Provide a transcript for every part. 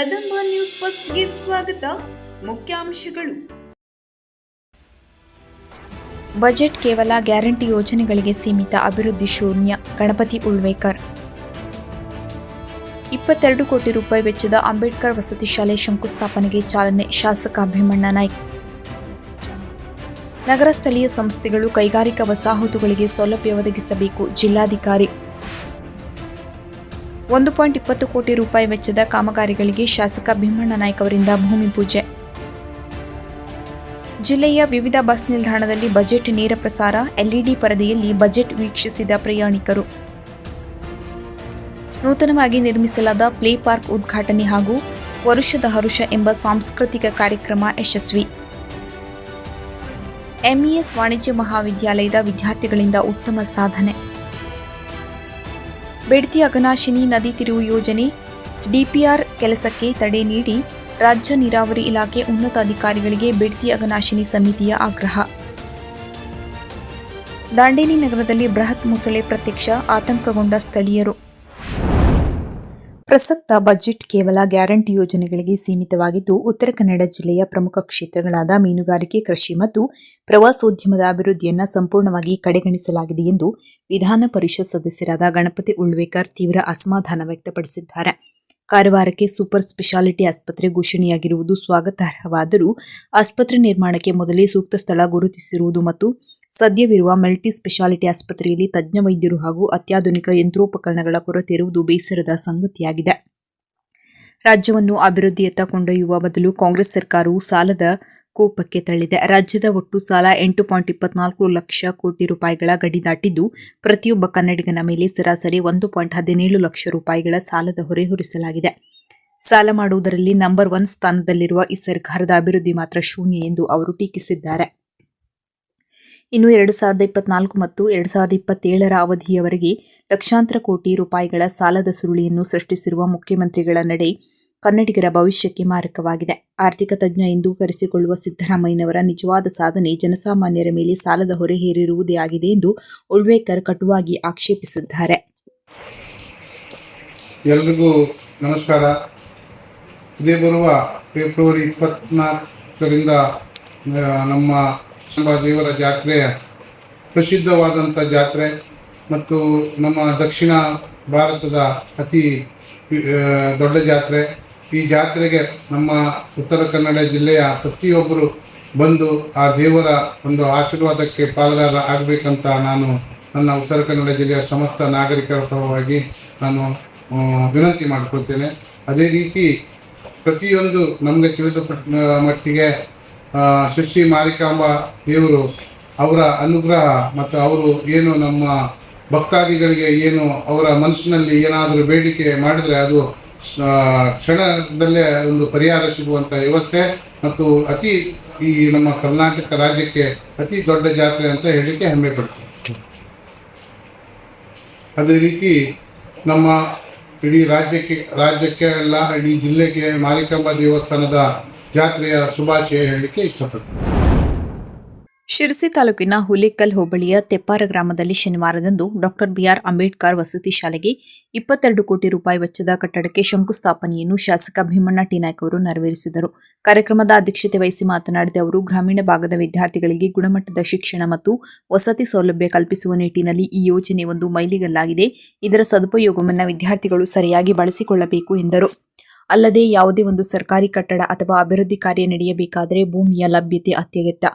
Kadamba news ಫಸ್ಟ್ಗೆ ಸ್ವಾಗತ. ಮುಖ್ಯಾಂಶಗಳು. ಬಜೆಟ್ ಕೇವಲ ಗ್ಯಾರಂಟಿ ಯೋಜನೆಗಳಿಗೆ ಸೀಮಿತ, ಅಭಿವೃದ್ಧಿ ಶೂನ್ಯ. ಗಣಪತಿ ಉಳ್ವೇಕರ್. 22 ಕೋಟಿ ರೂಪಾಯಿ ವೆಚ್ಚದ ಅಂಬೇಡ್ಕರ್ ವಸತಿ ಶಾಲೆ ಶಂಕುಸ್ಥಾಪನೆಗೆ ಚಾಲನೆ, ಶಾಸಕ ಭೀಮಣ್ಣ ನಾಯ್ಕ್. ನಗರ ಸ್ಥಳೀಯ ಸಂಸ್ಥೆಗಳು ಕೈಗಾರಿಕಾ ವಸಾಹತುಗಳಿಗೆ ಸೌಲಭ್ಯ ಒದಗಿಸಬೇಕು, ಜಿಲ್ಲಾಧಿಕಾರಿ. 1.20 ಕೋಟಿ ರೂಪಾಯಿ ವೆಚ್ಚದ ಕಾಮಗಾರಿಗಳಿಗೆ ಶಾಸಕ ಭೀಮಣ್ಣ ನಾಯ್ಕ್ ಅವರಿಂದ ಭೂಮಿ ಪೂಜೆ. ಜಿಲ್ಲೆಯ ವಿವಿಧ ಬಸ್ ನಿಲ್ದಾಣದಲ್ಲಿ ಬಜೆಟ್ ನೇರ ಪ್ರಸಾರ, ಎಲ್ಇಡಿ ಪರದೆಯಲ್ಲಿ ಬಜೆಟ್ ವೀಕ್ಷಿಸಿದ ಪ್ರಯಾಣಿಕರು. ನೂತನವಾಗಿ ನಿರ್ಮಿಸಲಾದ ಪ್ಲೇ ಪಾರ್ಕ್ ಉದ್ಘಾಟನೆ ಹಾಗೂ ವರುಷದ ಹರುಷ ಎಂಬ ಸಾಂಸ್ಕೃತಿಕ ಕಾರ್ಯಕ್ರಮ ಯಶಸ್ವಿ. ಎಂಇಎಸ್ ವಾಣಿಜ್ಯ ಮಹಾವಿದ್ಯಾಲಯದ ವಿದ್ಯಾರ್ಥಿಗಳಿಂದ ಉತ್ತಮ ಸಾಧನೆ. ಬೇಡ್ತಿ ಅಘನಾಶಿನಿ ನದಿ ತಿರುವು ಯೋಜನೆ ಡಿಪಿಆರ್ ಕೆಲಸಕ್ಕೆ ತಡೆ ನೀಡಿ ರಾಜ್ಯ ನೀರಾವರಿ ಇಲಾಖೆ ಉನ್ನತ ಅಧಿಕಾರಿಗಳಿಗೆ ಬೇಡ್ತಿ ಅಘನಾಶಿನಿ ಸಮಿತಿಯ ಆಗ್ರಹ. ದಾಂಡೇಲಿ ನಗರದಲ್ಲಿ ಬೃಹತ್ ಮೊಸಳೆ ಪ್ರತ್ಯಕ್ಷ, ಆತಂಕಗೊಂಡ ಸ್ಥಳೀಯರು. ಪ್ರಸಕ್ತ ಬಜೆಟ್ ಕೇವಲ ಗ್ಯಾರಂಟಿ ಯೋಜನೆಗಳಿಗೆ ಸೀಮಿತವಾಗಿದ್ದು, ಉತ್ತರ ಕನ್ನಡ ಜಿಲ್ಲೆಯ ಪ್ರಮುಖ ಕ್ಷೇತ್ರಗಳಾದ ಮೀನುಗಾರಿಕೆ, ಕೃಷಿ ಮತ್ತು ಪ್ರವಾಸೋದ್ಯಮದ ಅಭಿವೃದ್ಧಿಯನ್ನು ಸಂಪೂರ್ಣವಾಗಿ ಕಡೆಗಣಿಸಲಾಗಿದೆ ಎಂದು ವಿಧಾನ ಪರಿಷತ್ ಸದಸ್ಯರಾದ ಗಣಪತಿ ಉಳ್ವೇಕರ್ ತೀವ್ರ ಅಸಮಾಧಾನ ವ್ಯಕ್ತಪಡಿಸಿದ್ದಾರೆ. ಕಾರವಾರಕ್ಕೆ ಸೂಪರ್ ಸ್ಪೆಷಾಲಿಟಿ ಆಸ್ಪತ್ರೆ ಘೋಷಣೆಯಾಗಿರುವುದು ಸ್ವಾಗತಾರ್ಹವಾದರೂ ಆಸ್ಪತ್ರೆ ನಿರ್ಮಾಣಕ್ಕೆ ಮೊದಲೇ ಸೂಕ್ತ ಸ್ಥಳ ಗುರುತಿಸಿರುವುದು ಮತ್ತು ಸದ್ಯವಿರುವ ಮಲ್ಟಿ ಸ್ಪೆಷಾಲಿಟಿ ಆಸ್ಪತ್ರೆಯಲ್ಲಿ ತಜ್ಞ ವೈದ್ಯರು ಹಾಗೂ ಅತ್ಯಾಧುನಿಕ ಯಂತ್ರೋಪಕರಣಗಳ ಕೊರತೆ ಇರುವುದು ಬೇಸರದ ಸಂಗತಿಯಾಗಿದೆ. ರಾಜ್ಯವನ್ನು ಅಭಿವೃದ್ಧಿಯತ್ತ ಕೊಂಡೊಯ್ಯುವ ಬದಲು ಕಾಂಗ್ರೆಸ್ ಸರ್ಕಾರವು ಸಾಲದ ಕೂಪಕ್ಕೆ ತಳ್ಳಿದೆ. ರಾಜ್ಯದ ಒಟ್ಟು ಸಾಲ 8.24 ಲಕ್ಷ ಕೋಟಿ ರೂಪಾಯಿಗಳ ಗಡಿ ದಾಟಿದ್ದು, ಪ್ರತಿಯೊಬ್ಬ ಕನ್ನಡಿಗನ ಮೇಲೆ ಸರಾಸರಿ 1.17 ಲಕ್ಷ ರೂಪಾಯಿಗಳ ಸಾಲದ ಹೊರೆ ಹೊರಿಸಲಾಗಿದೆ. ಸಾಲ ಮಾಡುವುದರಲ್ಲಿ ನಂಬರ್ 1 ಸ್ಥಾನದಲ್ಲಿರುವ ಈ ಸರ್ಕಾರದ ಅಭಿವೃದ್ಧಿ ಮಾತ್ರ ಶೂನ್ಯ ಎಂದು ಅವರು ಟೀಕಿಸಿದ್ದಾರೆ. ಇನ್ನು 2024 ಮತ್ತು 2027ರ ಅವಧಿಯವರೆಗೆ ಲಕ್ಷಾಂತರ ಕೋಟಿ ರೂಪಾಯಿಗಳ ಸಾಲದ ಸುರುಳಿಯನ್ನು ಸೃಷ್ಟಿಸಿರುವ ಮುಖ್ಯಮಂತ್ರಿಗಳ ನಡೆ ಕನ್ನಡಿಗರ ಭವಿಷ್ಯಕ್ಕೆ ಮಾರಕವಾಗಿದೆ. ಆರ್ಥಿಕ ತಜ್ಞ ಎಂದು ಕರೆಸಿಕೊಳ್ಳುವ ಸಿದ್ದರಾಮಯ್ಯನವರ ನಿಜವಾದ ಸಾಧನೆ ಜನಸಾಮಾನ್ಯರ ಮೇಲೆ ಸಾಲದ ಹೊರೆ ಹೇರಿರುವುದೇ ಆಗಿದೆ ಎಂದು ಉಳ್ವೇಕರ್ ಕಟುವಾಗಿ ಆಕ್ಷೇಪಿಸಿದ್ದಾರೆ. ಎಲ್ರಿಗೂ ನಮಸ್ಕಾರ. ಇದೇ ಬರುವ ಫೆಬ್ರವರಿ 24ರಿಂದ ನಮ್ಮ ದೇವರ ಜಾತ್ರೆ ಪ್ರಸಿದ್ಧವಾದಂಥ ಜಾತ್ರೆ ಮತ್ತು ನಮ್ಮ ದಕ್ಷಿಣ ಭಾರತದ ಅತಿ ದೊಡ್ಡ ಜಾತ್ರೆ. ಈ ಜಾತ್ರೆಗೆ ನಮ್ಮ ಉತ್ತರ ಕನ್ನಡ ಜಿಲ್ಲೆಯ ಪ್ರತಿಯೊಬ್ಬರು ಬಂದು ಆ ದೇವರ ಒಂದು ಆಶೀರ್ವಾದಕ್ಕೆ ಪಾಲುಗಾರ ಆಗಬೇಕಂತ ನಾನು ನನ್ನ ಉತ್ತರ ಕನ್ನಡ ಜಿಲ್ಲೆಯ ಸಮಸ್ತ ನಾಗರಿಕರ ಪರವಾಗಿ ನಾನು ವಿನಂತಿ ಮಾಡಿಕೊಳ್ತೇನೆ. ಅದೇ ರೀತಿ ಪ್ರತಿಯೊಂದು ನಮಗೆ ತಿಳಿದ ಮಟ್ಟಿಗೆ ಶ್ರೀ ಮಾರಿಕಾಂಬ ದೇವರು ಅವರ ಅನುಗ್ರಹ ಮತ್ತು ಅವರು ಏನು ನಮ್ಮ ಭಕ್ತಾದಿಗಳಿಗೆ ಏನು ಅವರ ಮನಸ್ಸಿನಲ್ಲಿ ಏನಾದರೂ ಬೇಡಿಕೆ ಮಾಡಿದರೆ ಅದು ಕ್ಷಣದಲ್ಲೇ ಒಂದು ಪರಿಹಾರ ಸಿಗುವಂಥ ವ್ಯವಸ್ಥೆ ಮತ್ತು ಅತಿ ಈ ನಮ್ಮ ಕರ್ನಾಟಕ ರಾಜ್ಯಕ್ಕೆ ಅತಿ ದೊಡ್ಡ ಜಾತ್ರೆ ಅಂತ ಹೇಳಲಿಕ್ಕೆ ಹೆಮ್ಮೆ ಪಡ್ತೀವಿ. ಅದೇ ರೀತಿ ನಮ್ಮ ಇಡೀ ರಾಜ್ಯಕ್ಕೆ ಅಲ್ಲ ಇಡೀ ಜಿಲ್ಲೆಗೆ ಮಾರಿಕಾಂಬಾ ದೇವಸ್ಥಾನದ ಜಾತ್ರೆಯ ಶುಭಾಶಯ ಹೇಳಲಿಕ್ಕೆ ಇಷ್ಟಪಡ್ತೀನಿ. ಶಿರಸಿ ತಾಲೂಕಿನ ಹುಲಿಕಲ್ ಹೋಬಳಿಯ ತೆಪ್ಪಾರ ಗ್ರಾಮದಲ್ಲಿ ಶನಿವಾರದಂದು ಡಾಕ್ಟರ್ ಬಿಆರ್ ಅಂಬೇಡ್ಕರ್ ವಸತಿ ಶಾಲೆಗೆ 22 ಕೋಟಿ ರೂಪಾಯಿ ವೆಚ್ಚದ ಕಟ್ಟಡಕ್ಕೆ ಶಂಕುಸ್ಥಾಪನೆಯನ್ನು ಶಾಸಕ ಭೀಮಣ್ಣ ಟಿ ನಾಯ್ಕ್ ಅವರು ನೆರವೇರಿಸಿದರು. ಕಾರ್ಯಕ್ರಮದ ಅಧ್ಯಕ್ಷತೆ ವಹಿಸಿ ಮಾತನಾಡಿದ ಅವರು, ಗ್ರಾಮೀಣ ಭಾಗದ ವಿದ್ಯಾರ್ಥಿಗಳಿಗೆ ಗುಣಮಟ್ಟದ ಶಿಕ್ಷಣ ಮತ್ತು ವಸತಿ ಸೌಲಭ್ಯ ಕಲ್ಪಿಸುವ ನಿಟ್ಟಿನಲ್ಲಿ ಈ ಯೋಜನೆ ಒಂದು ಮೈಲಿಗಲ್ಲಾಗಿದೆ. ಇದರ ಸದುಪಯೋಗವನ್ನು ವಿದ್ಯಾರ್ಥಿಗಳು ಸರಿಯಾಗಿ ಬಳಸಿಕೊಳ್ಳಬೇಕು ಎಂದರು. ಅಲ್ಲದೆ ಯಾವುದೇ ಒಂದು ಸರ್ಕಾರಿ ಕಟ್ಟಡ ಅಥವಾ ಅಭಿವೃದ್ಧಿ ಕಾರ್ಯ ನಡೆಯಬೇಕಾದರೆ ಭೂಮಿಯ ಲಭ್ಯತೆ ಅತ್ಯಗತ್ಯ.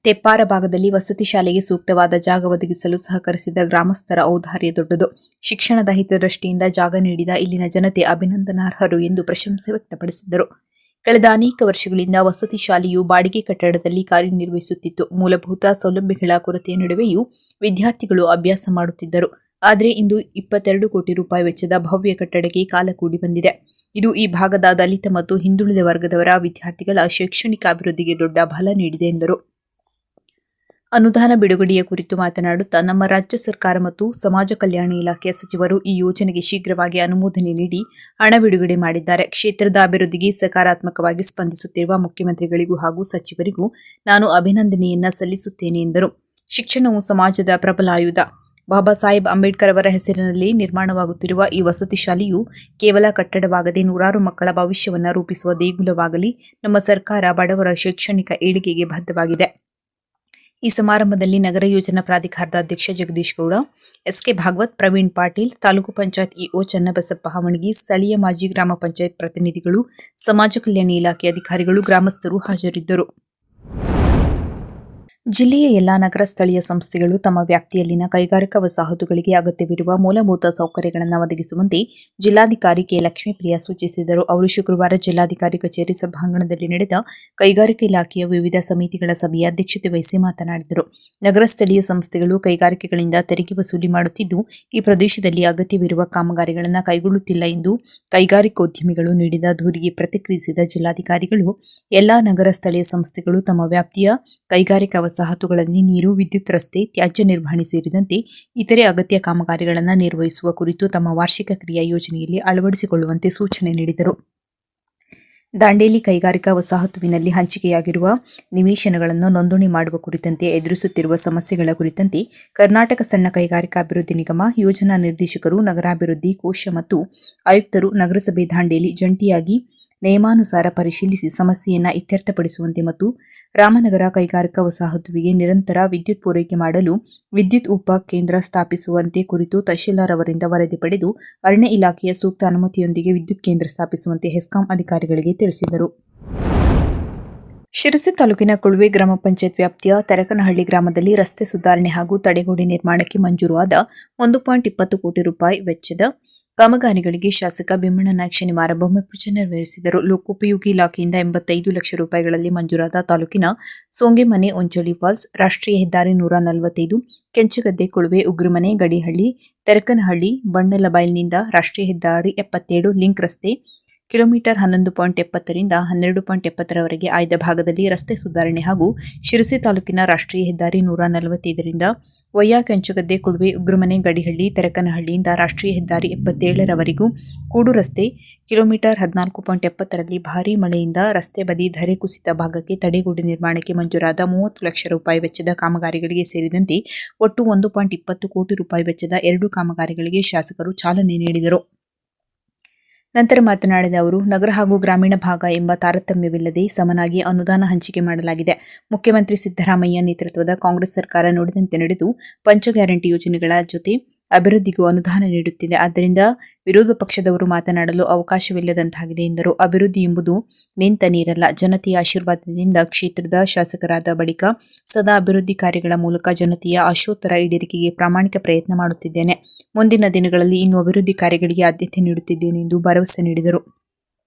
ತೆಪ್ಪಾರ ಭಾಗದಲ್ಲಿ ವಸತಿ ಶಾಲೆಗೆ ಸೂಕ್ತವಾದ ಜಾಗ ಒದಗಿಸಲು ಸಹಕರಿಸಿದ ಗ್ರಾಮಸ್ಥರ ಔದಾರ್ಯ ದೊಡ್ಡದು. ಶಿಕ್ಷಣದ ಹಿತದೃಷ್ಟಿಯಿಂದ ಜಾಗ ನೀಡಿದ ಇಲ್ಲಿನ ಜನತೆ ಅಭಿನಂದನಾರ್ಹರು ಎಂದು ಪ್ರಶಂಸೆ ವ್ಯಕ್ತಪಡಿಸಿದರು. ಕಳೆದ ಅನೇಕ ವರ್ಷಗಳಿಂದ ವಸತಿ ಶಾಲೆಯು ಬಾಡಿಗೆ ಕಟ್ಟಡದಲ್ಲಿ ಕಾರ್ಯನಿರ್ವಹಿಸುತ್ತಿತ್ತು. ಮೂಲಭೂತ ಸೌಲಭ್ಯಗಳ ಕೊರತೆಯ ನಡುವೆಯೂ ವಿದ್ಯಾರ್ಥಿಗಳು ಅಭ್ಯಾಸ ಮಾಡುತ್ತಿದ್ದರು. ಆದರೆ ಇಂದು 22 ಕೋಟಿ ರೂಪಾಯಿ ವೆಚ್ಚದ ಭವ್ಯ ಕಟ್ಟಡಕ್ಕೆ ಕಾಲ ಕೂಡಿ ಬಂದಿದೆ. ಇದು ಈ ಭಾಗದ ದಲಿತ ಮತ್ತು ಹಿಂದುಳಿದ ವರ್ಗದವರ ವಿದ್ಯಾರ್ಥಿಗಳ ಶೈಕ್ಷಣಿಕ ಅಭಿವೃದ್ಧಿಗೆ ದೊಡ್ಡ ಬಲ ನೀಡಿದೆ ಎಂದರು. ಅನುದಾನ ಬಿಡುಗಡೆಯ ಕುರಿತು ಮಾತನಾಡುತ್ತಾ, ನಮ್ಮ ರಾಜ್ಯ ಸರ್ಕಾರ ಮತ್ತು ಸಮಾಜ ಕಲ್ಯಾಣ ಇಲಾಖೆಯ ಸಚಿವರು ಈ ಯೋಜನೆಗೆ ಶೀಘ್ರವಾಗಿ ಅನುಮೋದನೆ ನೀಡಿ ಹಣ ಬಿಡುಗಡೆ ಮಾಡಿದ್ದಾರೆ. ಕ್ಷೇತ್ರದ ಅಭಿವೃದ್ಧಿಗೆ ಸಕಾರಾತ್ಮಕವಾಗಿ ಸ್ಪಂದಿಸುತ್ತಿರುವ ಮುಖ್ಯಮಂತ್ರಿಗಳಿಗೂ ಹಾಗೂ ಸಚಿವರಿಗೂ ನಾನು ಅಭಿನಂದನೆಯನ್ನ ಸಲ್ಲಿಸುತ್ತೇನೆ ಎಂದರು. ಶಿಕ್ಷಣವು ಸಮಾಜದ ಪ್ರಬಲ ಆಯುಧ. ಬಾಬಾ ಸಾಹೇಬ್ ಅಂಬೇಡ್ಕರ್ ಅವರ ಹೆಸರಿನಲ್ಲಿ ನಿರ್ಮಾಣವಾಗುತ್ತಿರುವ ಈ ವಸತಿ ಶಾಲೆಯು ಕೇವಲ ಕಟ್ಟಡವಾಗದೆ ನೂರಾರು ಮಕ್ಕಳ ಭವಿಷ್ಯವನ್ನು ರೂಪಿಸುವ ದೇಗುಲವಾಗಲಿ. ನಮ್ಮ ಸರ್ಕಾರ ಬಡವರ ಶೈಕ್ಷಣಿಕ ಏಳಿಗೆಗೆ ಬದ್ಧವಾಗಿದೆ. ಈ ಸಮಾರಂಭದಲ್ಲಿ ನಗರ ಯೋಜನಾ ಪ್ರಾಧಿಕಾರದ ಅಧ್ಯಕ್ಷ ಜಗದೀಶ್ ಗೌಡ, ಎಸ್ಕೆ ಭಾಗವತ್, ಪ್ರವೀಣ್ ಪಾಟೀಲ್, ತಾಲೂಕು ಪಂಚಾಯತ್ ಇಒ ಚನ್ನಬಸಪ್ಪ ಹವಣಗಿ, ಸ್ಥಳೀಯ ಮಾಜಿ ಗ್ರಾಮ ಪಂಚಾಯತ್ ಪ್ರತಿನಿಧಿಗಳು, ಸಮಾಜ ಕಲ್ಯಾಣ ಇಲಾಖೆ ಅಧಿಕಾರಿಗಳು, ಗ್ರಾಮಸ್ಥರು ಹಾಜರಿದ್ದರು. ಜಿಲ್ಲೆಯ ಎಲ್ಲಾ ನಗರ ಸ್ಥಳೀಯ ಸಂಸ್ಥೆಗಳು ತಮ್ಮ ವ್ಯಾಪ್ತಿಯಲ್ಲಿನ ಕೈಗಾರಿಕಾ ವಸಾಹತುಗಳಿಗೆ ಅಗತ್ಯವಿರುವ ಮೂಲಭೂತ ಸೌಕರ್ಯಗಳನ್ನು ಒದಗಿಸುವಂತೆ ಜಿಲ್ಲಾಧಿಕಾರಿ ಕೆ. ಲಕ್ಷ್ಮೀಪ್ರಿಯ ಸೂಚಿಸಿದರು. ಅವರು ಶುಕ್ರವಾರ ಜಿಲ್ಲಾಧಿಕಾರಿ ಕಚೇರಿ ಸಭಾಂಗಣದಲ್ಲಿ ನಡೆದ ಕೈಗಾರಿಕಾ ಇಲಾಖೆಯ ವಿವಿಧ ಸಮಿತಿಗಳ ಸಭೆಯ ಅಧ್ಯಕ್ಷತೆ ವಹಿಸಿ ಮಾತನಾಡಿದರು. ನಗರ ಸ್ಥಳೀಯ ಸಂಸ್ಥೆಗಳು ಕೈಗಾರಿಕೆಗಳಿಂದ ತೆರಿಗೆ ವಸೂಲಿ ಮಾಡುತ್ತಿದ್ದು, ಈ ಪ್ರದೇಶದಲ್ಲಿ ಅಗತ್ಯವಿರುವ ಕಾಮಗಾರಿಗಳನ್ನು ಕೈಗೊಳ್ಳುತ್ತಿಲ್ಲ ಎಂದು ಕೈಗಾರಿಕೋದ್ಯಮಿಗಳು ನೀಡಿದ ದೂರಿಗೆ ಪ್ರತಿಕ್ರಿಯಿಸಿದ ಜಿಲ್ಲಾಧಿಕಾರಿಗಳು, ಎಲ್ಲಾ ನಗರ ಸ್ಥಳೀಯ ಸಂಸ್ಥೆಗಳು ತಮ್ಮ ವ್ಯಾಪ್ತಿಯ ಕೈಗಾರಿಕಾ ವಸಾಹತುಗಳಲ್ಲಿ ನೀರು, ವಿದ್ಯುತ್, ರಸ್ತೆ, ತ್ಯಾಜ್ಯ ನಿರ್ವಹಣೆ ಸೇರಿದಂತೆ ಇತರೆ ಅಗತ್ಯ ಕಾಮಗಾರಿಗಳನ್ನು ನಿರ್ವಹಿಸುವ ಕುರಿತು ತಮ್ಮ ವಾರ್ಷಿಕ ಕ್ರಿಯಾ ಯೋಜನೆಯಲ್ಲಿ ಅಳವಡಿಸಿಕೊಳ್ಳುವಂತೆ ಸೂಚನೆ ನೀಡಿದರು. ದಾಂಡೇಲಿ ಕೈಗಾರಿಕಾ ವಸಾಹತುವಿನಲ್ಲಿ ಹಂಚಿಕೆಯಾಗಿರುವ ನಿವೇಶನಗಳನ್ನು ನೋಂದಣಿ ಮಾಡುವ ಕುರಿತಂತೆ ಎದುರಿಸುತ್ತಿರುವ ಸಮಸ್ಯೆಗಳ ಕುರಿತಂತೆ ಕರ್ನಾಟಕ ಸಣ್ಣ ಕೈಗಾರಿಕಾ ಅಭಿವೃದ್ಧಿ ನಿಗಮ ಯೋಜನಾ ನಿರ್ದೇಶಕರು, ನಗರಾಭಿವೃದ್ಧಿ ಕೋಶ ಮತ್ತು ಆಯುಕ್ತರು ನಗರಸಭೆ ದಾಂಡೇಲಿ ಜಂಟಿಯಾಗಿ ನಿಯಮಾನುಸಾರ ಪರಿಶೀಲಿಸಿ ಸಮಸ್ಯೆಯನ್ನು ಇತ್ಯರ್ಥಪಡಿಸುವಂತೆ ಮತ್ತು ರಾಮನಗರ ಕೈಗಾರಿಕಾ ವಸಾಹತುವಿಗೆ ನಿರಂತರ ವಿದ್ಯುತ್ ಪೂರೈಕೆ ಮಾಡಲು ವಿದ್ಯುತ್ ಉಪ ಕೇಂದ್ರ ಸ್ಥಾಪಿಸುವಂತೆ ಕುರಿತು ತಹಶೀಲ್ದಾರ್ ಅವರಿಂದ ವರದಿ ಪಡೆದು ಅರಣ್ಯ ಇಲಾಖೆಯ ಸೂಕ್ತ ಅನುಮತಿಯೊಂದಿಗೆ ವಿದ್ಯುತ್ ಕೇಂದ್ರ ಸ್ಥಾಪಿಸುವಂತೆ ಹೆಸ್ಕಾಂ ಅಧಿಕಾರಿಗಳಿಗೆ ತಿಳಿಸಿದರು. ಶಿರಸಿ ತಾಲೂಕಿನ ಕುಳುವೆ ಗ್ರಾಮ ಪಂಚಾಯತ್ ವ್ಯಾಪ್ತಿಯ ತೆರಕನಹಳ್ಳಿ ಗ್ರಾಮದಲ್ಲಿ ರಸ್ತೆ ಸುಧಾರಣೆ ಹಾಗೂ ತಡೆಗೋಡೆ ನಿರ್ಮಾಣಕ್ಕೆ ಮಂಜೂರಾದ 1.20 ಕೋಟಿ ರೂಪಾಯಿ ವೆಚ್ಚದ ಕಾಮಗಾರಿಗಳಿಗೆ ಶಾಸಕ ಭೀಮಣ್ಣ ನಾಯ್ಕ ಶನಿವಾರ ಭೂಮಿ ಪೂಜೆ ನೆರವೇರಿಸಿದರು. ಲೋಕೋಪಯೋಗಿ ಇಲಾಖೆಯಿಂದ 85 ಲಕ್ಷ ರೂಪಾಯಿಗಳಲ್ಲಿ ಮಂಜೂರಾದ ತಾಲೂಕಿನ ಸೋಂಗೆಮನೆ, ಒಂಚಳಿ ಫಾಲ್ಸ್, ರಾಷ್ಟ್ರೀಯ ಹೆದ್ದಾರಿ 145, ಕೆಂಚಗದ್ದೆ, ಕುಳುವೆ, ಉಗ್ರಮನೆ, ಗಡಿಹಳ್ಳಿ, ತೆರಕನಹಳ್ಳಿ, ಬಂಡಲಬೈಲ್ನಿಂದ ರಾಷ್ಟ್ರೀಯ ಹೆದ್ದಾರಿ 77 ಲಿಂಕ್ ರಸ್ತೆ ಕಿಲೋಮೀಟರ್ 11.70 ರಿಂದ 12.70 ರವರೆಗೆ ಆಯ್ದ ಭಾಗದಲ್ಲಿ ರಸ್ತೆ ಸುಧಾರಣೆ ಹಾಗೂ ಶಿರಸಿ ತಾಲೂಕಿನ ರಾಷ್ಟ್ರೀಯ ಹೆದ್ದಾರಿ 145 ರಿಂದ ವಯ್ಯಾ ಕೆಂಚಗದ್ದೆ, ಕುಳುವೆ, ಉಗ್ರಮನೆ, ಗಡಿಹಳ್ಳಿ, ತೆರಕನಹಳ್ಳಿಯಿಂದ ರಾಷ್ಟ್ರೀಯ ಹೆದ್ದಾರಿ 77 ರವರೆಗೂ ಕೂಡು ರಸ್ತೆ ಕಿಲೋಮೀಟರ್ 14.70 ರಲ್ಲಿ ಭಾರೀ ಮಳೆಯಿಂದ ರಸ್ತೆ ಬದಿ ಧರೆ ಕುಸಿತ ಭಾಗಕ್ಕೆ ತಡೆಗೋಡೆ ನಿರ್ಮಾಣಕ್ಕೆ ಮಂಜೂರಾದ 30 ಲಕ್ಷ ರೂಪಾಯಿ ವೆಚ್ಚದ ಕಾಮಗಾರಿಗಳಿಗೆ ಸೇರಿದಂತೆ ಒಟ್ಟು 1.20 ಕೋಟಿ ರೂಪಾಯಿ ವೆಚ್ಚದ 2 ಕಾಮಗಾರಿಗಳಿಗೆ ಶಾಸಕರು ಚಾಲನೆ ನೀಡಿದರು. ನಂತರ ಮಾತನಾಡಿದ ಅವರು, ನಗರ ಹಾಗೂ ಗ್ರಾಮೀಣ ಭಾಗ ಎಂಬ ತಾರತಮ್ಯವಿಲ್ಲದೆ ಸಮನಾಗಿ ಅನುದಾನ ಹಂಚಿಕೆ ಮಾಡಲಾಗಿದೆ. ಮುಖ್ಯಮಂತ್ರಿ ಸಿದ್ದರಾಮಯ್ಯ ನೇತೃತ್ವದ ಕಾಂಗ್ರೆಸ್ ಸರ್ಕಾರ ನುಡಿದಂತೆ ನಡೆದು ಪಂಚ ಗ್ಯಾರಂಟಿ ಯೋಜನೆಗಳ ಜೊತೆ ಅಭಿವೃದ್ಧಿಗೂ ಅನುದಾನ ನೀಡುತ್ತಿದೆ. ಆದ್ದರಿಂದ ವಿರೋಧ ಪಕ್ಷದವರು ಮಾತನಾಡಲು ಅವಕಾಶವಿಲ್ಲದಂತಾಗಿದೆ ಎಂದರು. ಅಭಿವೃದ್ಧಿ ಎಂಬುದು ನಿಂತ ನೀರಲ್ಲ. ಜನತೆಯ ಆಶೀರ್ವಾದದಿಂದ ಕ್ಷೇತ್ರದ ಶಾಸಕರಾದ ಬಳಿಕ ಸದಾ ಅಭಿವೃದ್ಧಿ ಕಾರ್ಯಗಳ ಮೂಲಕ ಜನತೆಯ ಆಶೋತ್ತರ ಈಡೇರಿಕೆಗೆ ಪ್ರಾಮಾಣಿಕ ಪ್ರಯತ್ನ ಮಾಡುತ್ತಿದ್ದೇನೆ. ಮುಂದಿನ ದಿನಗಳಲ್ಲಿ ಇನ್ನೂ ಅಭಿವೃದ್ಧಿ ಕಾರ್ಯಗಳಿಗೆ ಆದ್ಯತೆ ನೀಡುತ್ತಿದ್ದೇನೆ ಎಂದು ಭರವಸೆ ನೀಡಿದರು.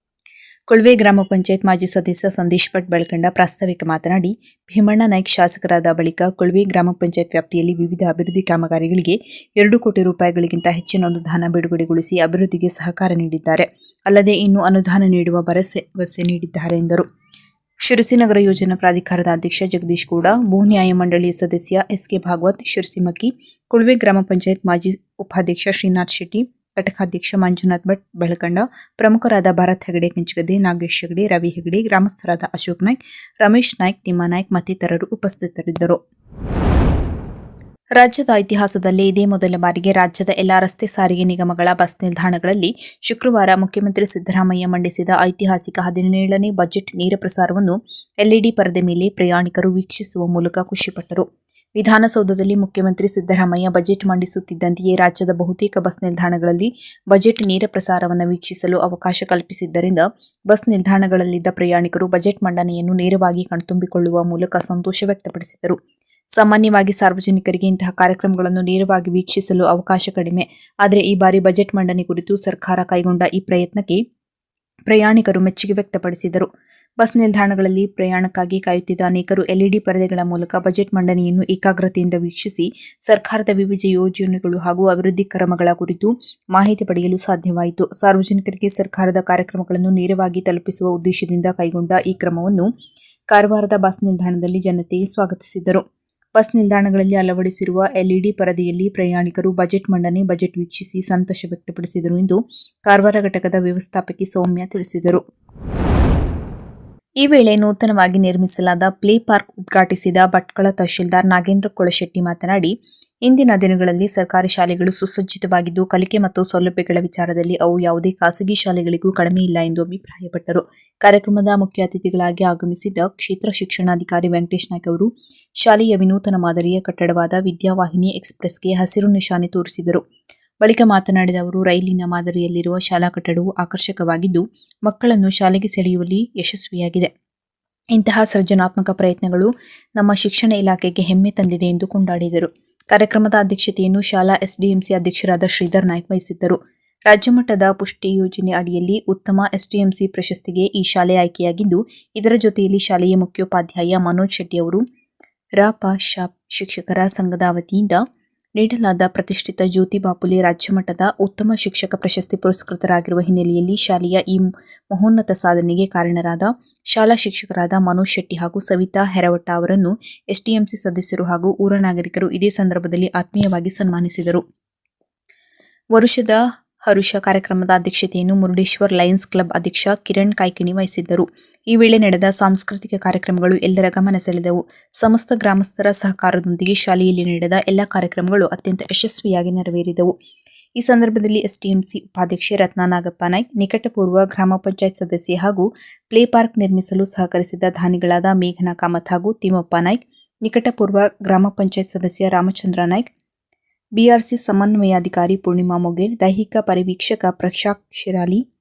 ಕುಳುವೆ ಗ್ರಾಮ ಪಂಚಾಯತ್ ಮಾಜಿ ಸದಸ್ಯ ಸಂದೇಶ್ ಭಟ್ ಬೆಳಕಂಡ ಪ್ರಾಸ್ತಾವಿಕ ಮಾತನಾಡಿ, ಭೀಮಣ್ಣ ನಾಯ್ಕ ಶಾಸಕರಾದ ಬಳಿಕ ಕುಳುವೆ ಗ್ರಾಮ ಪಂಚಾಯತ್ ವ್ಯಾಪ್ತಿಯಲ್ಲಿ ವಿವಿಧ ಅಭಿವೃದ್ಧಿ ಕಾಮಗಾರಿಗಳಿಗೆ 2 ಕೋಟಿ ರೂಪಾಯಿಗಳಿಗಿಂತ ಹೆಚ್ಚಿನ ಅನುದಾನ ಬಿಡುಗಡೆಗೊಳಿಸಿ ಅಭಿವೃದ್ಧಿಗೆ ಸಹಕಾರ ನೀಡಿದ್ದಾರೆ. ಅಲ್ಲದೆ ಇನ್ನೂ ಅನುದಾನ ನೀಡುವ ಭರವಸೆ ನೀಡಿದ್ದಾರೆ ಎಂದರು. ಶಿರಸಿ ನಗರ ಯೋಜನಾ ಪ್ರಾಧಿಕಾರದ ಅಧ್ಯಕ್ಷ ಜಗದೀಶ್ ಗೌಡ, ಭೂ ನ್ಯಾಯ ಮಂಡಳಿಯ ಸದಸ್ಯ ಎಸ್ಕೆ ಭಾಗವತ್, ಶಿರಸಿಮಕ್ಕಿ, ಕುಳುವೆ ಗ್ರಾಮ ಪಂಚಾಯತ್ ಮಾಜಿ ಉಪಾಧ್ಯಕ್ಷ ಶ್ರೀನಾಥ್ ಶೆಟ್ಟಿ, ಘಟಕಾಧ್ಯಕ್ಷ ಮಂಜುನಾಥ್ ಭಟ್ ಬೆಳಕಂಡ, ಪ್ರಮುಖರಾದ ಭರತ್ ಹೆಗಡೆ ಕೆಂಚಗದ್ದೆ, ನಾಗೇಶ್ ಹೆಗಡೆ, ರವಿ ಹೆಗಡೆ, ಗ್ರಾಮಸ್ಥರಾದ ಅಶೋಕ್ ನಾಯ್ಕ್, ರಮೇಶ್ ನಾಯ್ಕ್, ತಿಮ್ಮ ನಾಯ್ಕ್ ಮತ್ತಿತರರು ಉಪಸ್ಥಿತರಿದ್ದರು. ರಾಜ್ಯದ ಇತಿಹಾಸದಲ್ಲೇ ಇದೇ ಮೊದಲ ಬಾರಿಗೆ ರಾಜ್ಯದ ಎಲ್ಲಾ ರಸ್ತೆ ಸಾರಿಗೆ ನಿಗಮಗಳ ಬಸ್ ನಿಲ್ದಾಣಗಳಲ್ಲಿ ಶುಕ್ರವಾರ ಮುಖ್ಯಮಂತ್ರಿ ಸಿದ್ದರಾಮಯ್ಯ ಮಂಡಿಸಿದ ಐತಿಹಾಸಿಕ 17ನೇ ಬಜೆಟ್ ನೇರ ಪ್ರಸಾರವನ್ನು ಎಲ್ಇಡಿ ಪರದೆ ಮೇಲೆ ಪ್ರಯಾಣಿಕರು ವೀಕ್ಷಿಸುವ ಮೂಲಕ ಖುಷಿಪಟ್ಟರು. ವಿಧಾನಸೌಧದಲ್ಲಿ ಮುಖ್ಯಮಂತ್ರಿ ಸಿದ್ದರಾಮಯ್ಯ ಬಜೆಟ್ ಮಂಡಿಸುತ್ತಿದ್ದಂತೆಯೇ ರಾಜ್ಯದ ಬಹುತೇಕ ಬಸ್ ನಿಲ್ದಾಣಗಳಲ್ಲಿ ಬಜೆಟ್ ನೇರ ಪ್ರಸಾರವನ್ನು ವೀಕ್ಷಿಸಲು ಅವಕಾಶ ಕಲ್ಪಿಸಿದ್ದರಿಂದ ಬಸ್ ನಿಲ್ದಾಣಗಳಲ್ಲಿದ್ದ ಪ್ರಯಾಣಿಕರು ಬಜೆಟ್ ಮಂಡನೆಯನ್ನು ನೇರವಾಗಿ ಕಣ್ತುಂಬಿಕೊಳ್ಳುವ ಮೂಲಕ ಸಂತೋಷ ವ್ಯಕ್ತಪಡಿಸಿದರು. ಸಾಮಾನ್ಯವಾಗಿ ಸಾರ್ವಜನಿಕರಿಗೆ ಇಂತಹ ಕಾರ್ಯಕ್ರಮಗಳನ್ನು ನೇರವಾಗಿ ವೀಕ್ಷಿಸಲು ಅವಕಾಶ ಕಡಿಮೆ. ಆದರೆ ಈ ಬಾರಿ ಬಜೆಟ್ ಮಂಡನೆ ಕುರಿತು ಸರ್ಕಾರ ಕೈಗೊಂಡ ಈ ಪ್ರಯತ್ನಕ್ಕೆ ಪ್ರಯಾಣಿಕರು ಮೆಚ್ಚುಗೆ ವ್ಯಕ್ತಪಡಿಸಿದರು. ಬಸ್ ನಿಲ್ದಾಣಗಳಲ್ಲಿ ಪ್ರಯಾಣಕ್ಕಾಗಿ ಕಾಯುತ್ತಿದ್ದ ಅನೇಕರು ಎಲ್ಇಡಿ ಪರದೆಗಳ ಮೂಲಕ ಬಜೆಟ್ ಮಂಡನೆಯನ್ನು ಏಕಾಗ್ರತೆಯಿಂದ ವೀಕ್ಷಿಸಿ ಸರ್ಕಾರದ ವಿವಿಧ ಯೋಜನೆಗಳು ಹಾಗೂ ಅಭಿವೃದ್ಧಿ ಕ್ರಮಗಳ ಕುರಿತು ಮಾಹಿತಿ ಪಡೆಯಲು ಸಾಧ್ಯವಾಯಿತು. ಸಾರ್ವಜನಿಕರಿಗೆ ಸರ್ಕಾರದ ಕಾರ್ಯಕ್ರಮಗಳನ್ನು ನೇರವಾಗಿ ತಲುಪಿಸುವ ಉದ್ದೇಶದಿಂದ ಕೈಗೊಂಡ ಈ ಕ್ರಮವನ್ನು ಕಾರವಾರದ ಬಸ್ ನಿಲ್ದಾಣದಲ್ಲಿ ಜನತೆ ಸ್ವಾಗತಿಸಿದರು. ಬಸ್ ನಿಲ್ದಾಣಗಳಲ್ಲಿ ಅಳವಡಿಸಿರುವ ಎಲ್ಇಡಿ ಪರದೆಯಲ್ಲಿ ಪ್ರಯಾಣಿಕರು ಬಜೆಟ್ ಮಂಡನೆ, ಬಜೆಟ್ ವೀಕ್ಷಿಸಿ ಸಂತಸ ವ್ಯಕ್ತಪಡಿಸಿದರು ಎಂದು ಕಾರವಾರ ಘಟಕದ ವ್ಯವಸ್ಥಾಪಕಿ ಸೌಮ್ಯ ತಿಳಿಸಿದರು. ಈ ವೇಳೆ ನೂತನವಾಗಿ ನಿರ್ಮಿಸಲಾದ ಪ್ಲೇ ಪಾರ್ಕ್ ಉದ್ಘಾಟಿಸಿದ ಭಟ್ಕಳ ತಹಶೀಲ್ದಾರ್ ನಾಗೇಂದ್ರ ಕೊಳಶೆಟ್ಟಿ ಮಾತನಾಡಿ, ಇಂದಿನ ದಿನಗಳಲ್ಲಿ ಸರ್ಕಾರಿ ಶಾಲೆಗಳು ಸುಸಜ್ಜಿತವಾಗಿದ್ದು ಕಲಿಕೆ ಮತ್ತು ಸೌಲಭ್ಯಗಳ ವಿಚಾರದಲ್ಲಿ ಅವು ಯಾವುದೇ ಖಾಸಗಿ ಶಾಲೆಗಳಿಗೂ ಕಡಿಮೆ ಇಲ್ಲ ಎಂದು ಅಭಿಪ್ರಾಯಪಟ್ಟರು. ಕಾರ್ಯಕ್ರಮದ ಮುಖ್ಯ ಅತಿಥಿಗಳಾಗಿ ಆಗಮಿಸಿದ್ದ ಕ್ಷೇತ್ರ ಶಿಕ್ಷಣಾಧಿಕಾರಿ ವೆಂಕಟೇಶ್ ನಾಯ್ಕ ಅವರು ಶಾಲೆಯ ವಿನೂತನ ಮಾದರಿಯ ಕಟ್ಟಡವಾದ ವಿದ್ಯಾವಾಹಿನಿ ಎಕ್ಸ್‌ಪ್ರೆಸ್‌ಗೆ ಹಸಿರು ನಿಶಾನೆ ತೋರಿಸಿದರು. ಬಳಿಕ ಮಾತನಾಡಿದ ಅವರು, ರೈಲಿನ ಮಾದರಿಯಲ್ಲಿರುವ ಶಾಲಾ ಕಟ್ಟಡವು ಆಕರ್ಷಕವಾಗಿದ್ದು ಮಕ್ಕಳನ್ನು ಶಾಲೆಗೆ ಸೆಳೆಯುವಲ್ಲಿ ಯಶಸ್ವಿಯಾಗಿದೆ. ಇಂತಹ ಸೃಜನಾತ್ಮಕ ಪ್ರಯತ್ನಗಳು ನಮ್ಮ ಶಿಕ್ಷಣ ಇಲಾಖೆಗೆ ಹೆಮ್ಮೆ ತಂದಿದೆ ಎಂದು ಕೊಂಡಾಡಿದರು. ಕಾರ್ಯಕ್ರಮದ ಅಧ್ಯಕ್ಷತೆಯನ್ನು ಶಾಲಾ ಎಸ್‌ಡಿಎಂಸಿ ಅಧ್ಯಕ್ಷರಾದ ಶ್ರೀಧರ್ ನಾಯ್ಕ ವಹಿಸಿದ್ದರು. ರಾಜ್ಯಮಟ್ಟದ ಪುಷ್ಟಿ ಯೋಜನೆ ಅಡಿಯಲ್ಲಿ ಉತ್ತಮ ಎಸ್‌ಡಿಎಂಸಿ ಪ್ರಶಸ್ತಿಗೆ ಈ ಶಾಲೆ ಆಯ್ಕೆಯಾಗಿದ್ದು, ಇದರ ಜೊತೆಯಲ್ಲಿ ಶಾಲೆಯ ಮುಖ್ಯೋಪಾಧ್ಯಾಯ ಮನೋಜ್ ಶೆಟ್ಟಿ ಅವರು ರ.ಪ.ಶ. ಶಿಕ್ಷಕರ ಸಂಘದ ವತಿಯಿಂದ ನೀಡಲಾದ ಪ್ರತಿಷ್ಠಿತ ಜ್ಯೋತಿ ಬಾಪುಲೆ ರಾಜ್ಯಮಟ್ಟದ ಉತ್ತಮ ಶಿಕ್ಷಕ ಪ್ರಶಸ್ತಿ ಪುರಸ್ಕೃತರಾಗಿರುವ ಹಿನ್ನೆಲೆಯಲ್ಲಿ ಶಾಲೆಯ ಈ ಮಹೋನ್ನತ ಸಾಧನೆಗೆ ಕಾರಣರಾದ ಶಾಲಾ ಶಿಕ್ಷಕರಾದ ಮನೋಜ್ ಶೆಟ್ಟಿ ಹಾಗೂ ಸವಿತಾ ಹೆರವಟ್ಟ ಅವರನ್ನು ಎಸ್‌ಡಿಎಂಸಿ ಸದಸ್ಯರು ಹಾಗೂ ಊರ ನಾಗರಿಕರು ಇದೇ ಸಂದರ್ಭದಲ್ಲಿ ಆತ್ಮೀಯವಾಗಿ ಸನ್ಮಾನಿಸಿದರು. ವರುಷದ ಹರುಷ ಕಾರ್ಯಕ್ರಮದ ಅಧ್ಯಕ್ಷತೆಯನ್ನು ಮುರುಡೇಶ್ವರ ಲಯನ್ಸ್ ಕ್ಲಬ್ ಅಧ್ಯಕ್ಷ ಕಿರಣ್ ಕಾಯ್ಕಿಣಿ ವಹಿಸಿದ್ದರು. ಈ ವೇಳೆ ನಡೆದ ಸಾಂಸ್ಕೃತಿಕ ಕಾರ್ಯಕ್ರಮಗಳು ಎಲ್ಲರ ಗಮನ ಸೆಳೆದವು. ಸಮಸ್ತ ಗ್ರಾಮಸ್ಥರ ಸಹಕಾರದೊಂದಿಗೆ ಶಾಲೆಯಲ್ಲಿ ನಡೆದ ಎಲ್ಲ ಕಾರ್ಯಕ್ರಮಗಳು ಅತ್ಯಂತ ಯಶಸ್ವಿಯಾಗಿ ನೆರವೇರಿದವು. ಈ ಸಂದರ್ಭದಲ್ಲಿ ಎಸ್‌ಡಿಎಂಸಿ ಉಪಾಧ್ಯಕ್ಷೆ ರತ್ನಾ ನಾಗಪ್ಪ ನಾಯ್ಕ, ನಿಕಟಪೂರ್ವ ಗ್ರಾಮ ಪಂಚಾಯತ್ ಸದಸ್ಯೆ ಹಾಗೂ ಪ್ಲೇ ಪಾರ್ಕ್ ನಿರ್ಮಿಸಲು ಸಹಕರಿಸಿದ ದಾನಿಗಳಾದ ಮೇಘನಾ ಕಾಮತ್ ಹಾಗೂ ತಿಮ್ಮಪ್ಪ ನಾಯ್ಕ, ನಿಕಟಪೂರ್ವ ಗ್ರಾಮ ಪಂಚಾಯತ್ ಸದಸ್ಯ ರಾಮಚಂದ್ರ ನಾಯ್ಕ, ಬಿಆರ್ಸಿ ಸಮನ್ವಯಾಧಿಕಾರಿ ಪೂರ್ಣಿಮಾ ಮೊಗೇರ್, ದೈಹಿಕ ಪರಿವೀಕ್ಷಕ ಪ್ರಶಾಂತ್ ಶಿರಾಲಿ,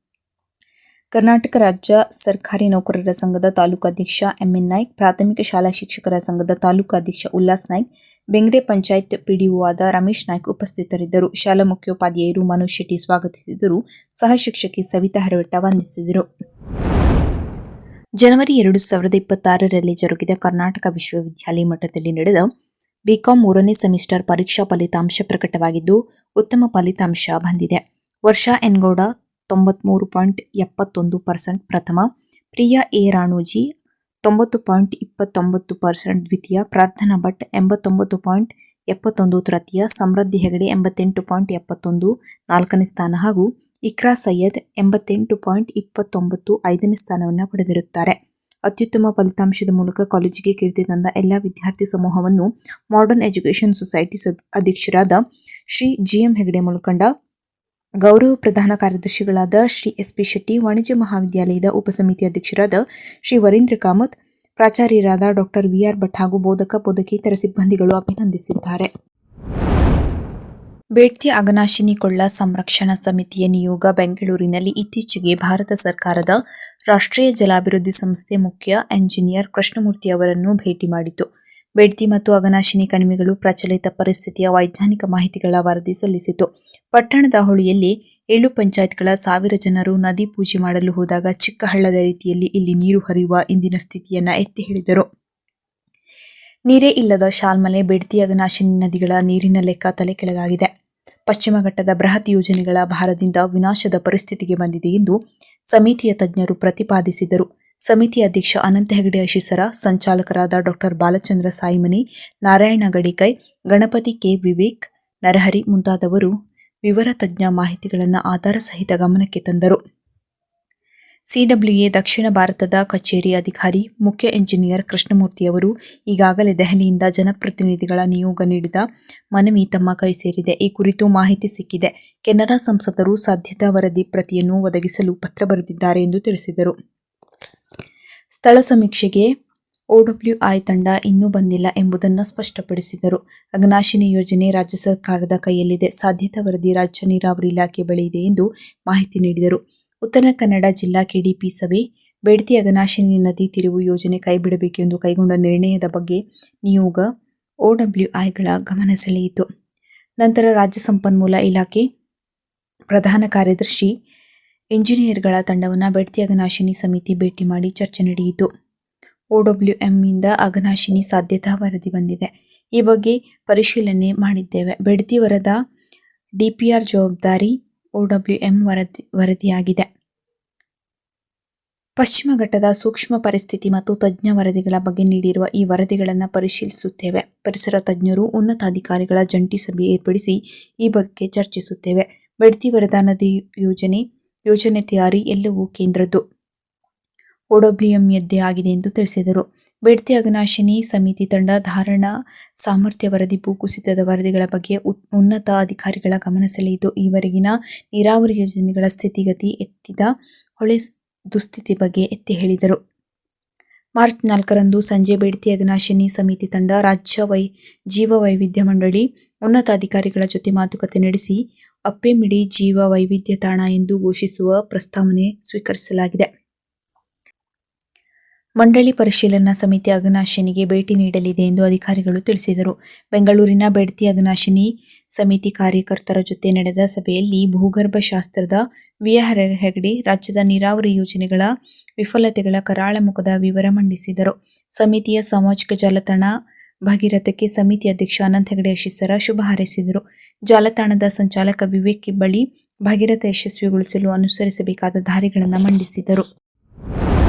ಕರ್ನಾಟಕ ರಾಜ್ಯ ಸರ್ಕಾರಿ ನೌಕರರ ಸಂಘದ ತಾಲೂಕು ಅಧ್ಯಕ್ಷ ಎಂಎನ್ ನಾಯ್ಕ, ಪ್ರಾಥಮಿಕ ಶಾಲಾ ಶಿಕ್ಷಕರ ಸಂಘದ ತಾಲೂಕು ಅಧ್ಯಕ್ಷ ಉಲ್ಲಾಸ್ ನಾಯ್ಕ, ಬೆಂಗ್ರೆ ಪಂಚಾಯತ್ ಪಿಡಿಒ ಆದ ರಮೇಶ್ ನಾಯ್ಕ ಉಪಸ್ಥಿತರಿದ್ದರು. ಶಾಲಾ ಮುಖ್ಯೋಪಾಧ್ಯಾಯರು ಮನೋಜ್ ಶೆಟ್ಟಿ ಸ್ವಾಗತಿಸಿದರು. ಸಹ ಶಿಕ್ಷಕಿ ಸವಿತಾ ಹೆರವಟ್ಟ ವಂದಿಸಿದರು. ಜನವರಿ 2026ರಲ್ಲಿ ಜರುಗಿದ ಕರ್ನಾಟಕ ವಿಶ್ವವಿದ್ಯಾಲಯ ಮಟ್ಟದಲ್ಲಿ ನಡೆದ ಬಿಕಾಂ 3ನೇ ಸೆಮಿಸ್ಟರ್ ಪರೀಕ್ಷಾ ಫಲಿತಾಂಶ ಪ್ರಕಟವಾಗಿದ್ದು, ಉತ್ತಮ ಫಲಿತಾಂಶ ಬಂದಿದೆ. ವರ್ಷಾ ಎನ್ಗೌಡ 93.71% ಪ್ರಥಮ, ಪ್ರಿಯಾ ಎ ರಾಣೋಜಿ 90.29% ದ್ವಿತೀಯ, ಪ್ರಾರ್ಥನಾ ಭಟ್ 89.71 ತೃತೀಯ, ಸಮೃದ್ಧಿ ಹೆಗಡೆ 88.71 ನಾಲ್ಕನೇ ಸ್ಥಾನ ಹಾಗೂ ಇಕ್ರಾ ಸೈಯದ್ 88.29 ಐದನೇ ಸ್ಥಾನವನ್ನು ಪಡೆದಿರುತ್ತಾರೆ. ಅತ್ಯುತ್ತಮ ಫಲಿತಾಂಶದ ಮೂಲಕ ಕಾಲೇಜಿಗೆ ಕೀರ್ತಿ ತಂದ ಎಲ್ಲ ವಿದ್ಯಾರ್ಥಿ ಸಮೂಹವನ್ನು ಮಾಡರ್ನ್ ಎಜುಕೇಷನ್ ಸೊಸೈಟಿ ಅಧ್ಯಕ್ಷರಾದ ಶ್ರೀ ಜಿ.ಎಂ. ಹೆಗಡೆ ಮುಳಕೊಂಡ, ಗೌರವ ಪ್ರಧಾನ ಕಾರ್ಯದರ್ಶಿಗಳಾದ ಶ್ರೀ ಎಸ್.ಪಿ. ಶೆಟ್ಟಿ, ವಾಣಿಜ್ಯ ಮಹಾವಿದ್ಯಾಲಯದ ಉಪಸಮಿತಿ ಅಧ್ಯಕ್ಷರಾದ ಶ್ರೀ ವರೀಂದ್ರ ಕಾಮತ್, ಪ್ರಾಚಾರ್ಯರಾದ ಡಾ. ವಿ.ಆರ್. ಭಟ್ ಹಾಗೂ ಬೋಧಕ-ಬೋಧಕೇತರ ಸಿಬ್ಬಂದಿಗಳು ಅಭಿನಂದಿಸಿದ್ದಾರೆ. ಬೇಡ್ತಿ ಅಘನಾಶಿನಿ ಕೊಳ್ಳ ಸಂರಕ್ಷಣಾ ಸಮಿತಿಯ ನಿಯೋಗ ಬೆಂಗಳೂರಿನಲ್ಲಿ ಇತ್ತೀಚೆಗೆ ಭಾರತ ಸರ್ಕಾರದ ರಾಷ್ಟ್ರೀಯ ಜಲಾಭಿವೃದ್ಧಿ ಸಂಸ್ಥೆ ಮುಖ್ಯ ಎಂಜಿನಿಯರ್ ಕೃಷ್ಣಮೂರ್ತಿ ಅವರನ್ನು ಭೇಟಿ ಮಾಡಿತು. ಬೇಡ್ತಿ ಮತ್ತು ಅಘನಾಶಿನಿ ಕಣಿವೆಗಳು ಪ್ರಚಲಿತ ಪರಿಸ್ಥಿತಿಯ ವೈಜ್ಞಾನಿಕ ಮಾಹಿತಿಗಳ ವರದಿ ಸಲ್ಲಿಸಿತು. ಪಟ್ಟಣದ ಹೊಳೆಯಲ್ಲಿ 7 ಪಂಚಾಯತ್ಗಳ 1000 ಜನರು ನದಿ ಪೂಜೆ ಮಾಡಲು ಹೋದಾಗ ಚಿಕ್ಕ ಹಳ್ಳದ ರೀತಿಯಲ್ಲಿ ಇಲ್ಲಿ ನೀರು ಹರಿಯುವ ಇಂದಿನ ಸ್ಥಿತಿಯನ್ನು ಎತ್ತಿ ಹೇಳಿದರು. ನೀರೇ ಇಲ್ಲದ ಶಾಲ್ಮಲೆ, ಬೇಡ್ತಿ, ಅಘನಾಶಿನಿ ನದಿಗಳ ನೀರಿನ ಲೆಕ್ಕ ತಲೆಕೆಳಗಾಗಿದೆ. ಪಶ್ಚಿಮ ಘಟ್ಟದ ಬೃಹತ್ ಯೋಜನೆಗಳ ಭಾರದಿಂದ ವಿನಾಶದ ಪರಿಸ್ಥಿತಿಗೆ ಬಂದಿದೆ ಎಂದು ಸಮಿತಿಯ ತಜ್ಞರು ಪ್ರತಿಪಾದಿಸಿದರು. ಸಮಿತಿ ಅಧ್ಯಕ್ಷ ಅನಂತ ಹೆಗಡೆ ಅಶಿಸರ, ಸಂಚಾಲಕರಾದ ಡಾ. ಬಾಲಚಂದ್ರ ಸಾಯಿಮನಿ, ನಾರಾಯಣ ಗಡಿಕೈ, ಗಣಪತಿ ಕೆ. ವಿವೇಕ್, ನರಹರಿ ಮುಂತಾದವರು ವಿವರ ತಜ್ಞ ಮಾಹಿತಿಗಳನ್ನು ಆಧಾರ ಸಹಿತ ಗಮನಕ್ಕೆ ತಂದರು. ಸಿಡಬ್ಲ್ಯೂಎ ದಕ್ಷಿಣ ಭಾರತದ ಕಚೇರಿ ಅಧಿಕಾರಿ ಮುಖ್ಯ ಎಂಜಿನಿಯರ್ ಕೃಷ್ಣಮೂರ್ತಿಯವರು ಈಗಾಗಲೇ ದೆಹಲಿಯಿಂದ ಜನಪ್ರತಿನಿಧಿಗಳ ನಿಯೋಗ ನೀಡಿದ ಮನವಿ ತಮ್ಮ ಕೈ ಸೇರಿದೆ. ಈ ಕುರಿತು ಮಾಹಿತಿ ಸಿಕ್ಕಿದೆ. ಕೆನರಾ ಸಂಸದರು ಸಾಧ್ಯತಾ ವರದಿ ಪ್ರತಿಯನ್ನು ಒದಗಿಸಲು ಪತ್ರ ಬರೆದಿದ್ದಾರೆ ಎಂದು ತಿಳಿಸಿದರು. ಸ್ಥಳ ಸಮೀಕ್ಷೆಗೆ OWI ತಂಡ ಇನ್ನೂ ಬಂದಿಲ್ಲ ಎಂಬುದನ್ನು ಸ್ಪಷ್ಟಪಡಿಸಿದರು. ಅಘನಾಶಿನಿ ಯೋಜನೆ ರಾಜ್ಯ ಸರ್ಕಾರದ ಕೈಯಲ್ಲಿದೆ. ಸಾಧ್ಯತಾ ವರದಿ ರಾಜ್ಯ ನೀರಾವರಿ ಇಲಾಖೆ ಬಳಿ ಇದೆ ಎಂದು ಮಾಹಿತಿ ನೀಡಿದರು. ಉತ್ತರ ಕನ್ನಡ ಜಿಲ್ಲಾ ಕೆಡಿಪಿ ಸಭೆ ಬೇಡ್ತಿ ಅಘನಾಶಿನಿ ನದಿ ತಿರುವು ಯೋಜನೆ ಕೈಬಿಡಬೇಕೆಂದು ಕೈಗೊಂಡ ನಿರ್ಣಯದ ಬಗ್ಗೆ ನಿಯೋಗ OWIಗಳ ಗಮನ ಸೆಳೆಯಿತು. ನಂತರ ರಾಜ್ಯ ಸಂಪನ್ಮೂಲ ಇಲಾಖೆ ಪ್ರಧಾನ ಕಾರ್ಯದರ್ಶಿ ಇಂಜಿನಿಯರ್ಗಳ ತಂಡವನ್ನು ಬೇಡ್ತಿ ಅಘನಾಶಿನಿ ಸಮಿತಿ ಭೇಟಿ ಮಾಡಿ ಚರ್ಚೆ ನಡೆಯಿತು. OWMಯಿಂದ ಅಘನಾಶಿನಿ ಸಾಧ್ಯತಾ ವರದಿ ಬಂದಿದೆ. ಈ ಬಗ್ಗೆ ಪರಿಶೀಲನೆ ಮಾಡಿದ್ದೇವೆ. ಬೇಡ್ತಿ ವರದ ಡಿಪಿಆರ್ ಜವಾಬ್ದಾರಿ OWM ವರದಿಯಾಗಿದೆ. ಪಶ್ಚಿಮ ಘಟ್ಟದ ಸೂಕ್ಷ್ಮ ಪರಿಸ್ಥಿತಿ ಮತ್ತು ತಜ್ಞ ವರದಿಗಳ ಬಗ್ಗೆ ನೀಡಿರುವ ಈ ವರದಿಗಳನ್ನು ಪರಿಶೀಲಿಸುತ್ತೇವೆ. ಪರಿಸರ ತಜ್ಞರು, ಉನ್ನತಾಧಿಕಾರಿಗಳ ಜಂಟಿ ಸಭೆ ಏರ್ಪಡಿಸಿ ಈ ಬಗ್ಗೆ ಚರ್ಚಿಸುತ್ತೇವೆ. ಬೇಡ್ತಿ ವರದಾ ನದಿ ಯೋಜನೆ ತಯಾರಿ ಎಲ್ಲವೂ ಕೇಂದ್ರದ್ದು, OWMಯದ್ದೇ ಆಗಿದೆ ಎಂದು ತಿಳಿಸಿದರು. ಬೇಡ್ತಿ ಅಘನಾಶಿನಿ ಸಮಿತಿ ತಂಡ ಧಾರಣಾ ಸಾಮರ್ಥ್ಯ ವರದಿ, ಭೂಕುಸಿತದ ವರದಿಗಳ ಬಗ್ಗೆ ಉನ್ನತ ಅಧಿಕಾರಿಗಳ ಗಮನ ಸೆಳೆಯಿತು. ಈವರೆಗಿನ ನೀರಾವರಿ ಯೋಜನೆಗಳ ಸ್ಥಿತಿಗತಿ, ಎತ್ತಿದ ಹೊಳೆ ದುಸ್ಥಿತಿ ಬಗ್ಗೆ ಎತ್ತಿ ಹೇಳಿದರು. ಮಾರ್ಚ್ 4ರಂದು ಸಂಜೆ ಬೇಡ್ತಿ ಅಘನಾಶಿನಿ ಸಮಿತಿ ತಂಡ ರಾಜ್ಯ ಜೀವ ವೈವಿಧ್ಯ ಮಂಡಳಿ ಉನ್ನತ ಅಧಿಕಾರಿಗಳ ಜೊತೆ ಮಾತುಕತೆ ನಡೆಸಿ ಅಪ್ಪೆಮಿಡಿ ಜೀವ ವೈವಿಧ್ಯ ತಾಣ ಎಂದು ಘೋಷಿಸುವ ಪ್ರಸ್ತಾವನೆ ಸ್ವೀಕರಿಸಲಾಗಿದೆ. ಮಂಡಳಿ ಪರಿಶೀಲನಾ ಸಮಿತಿ ಅಘನಾಶಿನಿಗೆ ಭೇಟಿ ನೀಡಲಿದೆ ಎಂದು ಅಧಿಕಾರಿಗಳು ತಿಳಿಸಿದರು. ಬೆಂಗಳೂರಿನ ಬೇಡ್ತಿ ಅಘನಾಶಿನಿ ಸಮಿತಿ ಕಾರ್ಯಕರ್ತರ ಜೊತೆ ನಡೆದ ಸಭೆಯಲ್ಲಿ ಭೂಗರ್ಭ ಶಾಸ್ತ್ರದ ವಿ.ಆರ್. ಹೆಗಡೆ ರಾಜ್ಯದ ನೀರಾವರಿ ಯೋಜನೆಗಳ ವಿಫಲತೆಗಳ ಕರಾಳ ಮುಖದ ವಿವರ ಮಂಡಿಸಿದರು. ಸಮಿತಿಯ ಸಾಮಾಜಿಕ ಜಾಲತಾಣ ಭಗೀರಥಕ್ಕೆ ಸಮಿತಿ ಅಧ್ಯಕ್ಷ ಅನಂತ ಹೆಗಡೆ ಅಶೀಸರ ಶುಭ ಹಾರೈಸಿದರು. ಜಾಲತಾಣದ ಸಂಚಾಲಕ ವಿವೇಕ್ ಬಳಿ ಭಗೀರಥ ಯಶಸ್ವಿಗೊಳಿಸಲು ಅನುಸರಿಸಬೇಕಾದ ದಾರಿಗಳನ್ನು ಮಂಡಿಸಿದರು.